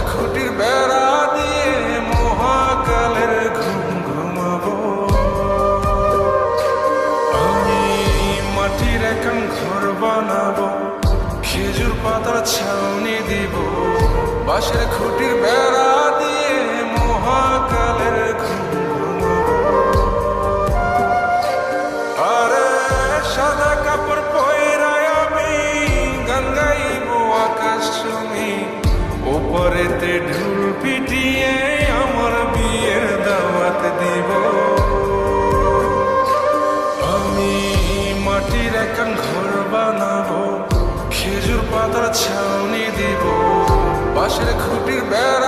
খুঁটির বেড়া দিয়ে মহাকালের ঘুম ঘুমাবো। আমি মাটির একান ঘর বানাবো, খেজুর পাতার ছাউনি দিব, বাঁশের খুঁটির বেড়া দিয়ে মহাকালের ঘুম ঘুমাবো। আরে সাদা কাপড় পয়রায় আমি গান গাইব আকাশ চুমি, ওপরেতে ঢোল পিটিয়ে আমার বিয়ের দাওয়াত দিব। আমি মাটির একান ঘর বানাবো, খেজুর পাতার ছাউনি দিব, বাঁশের খুঁটির বেড়া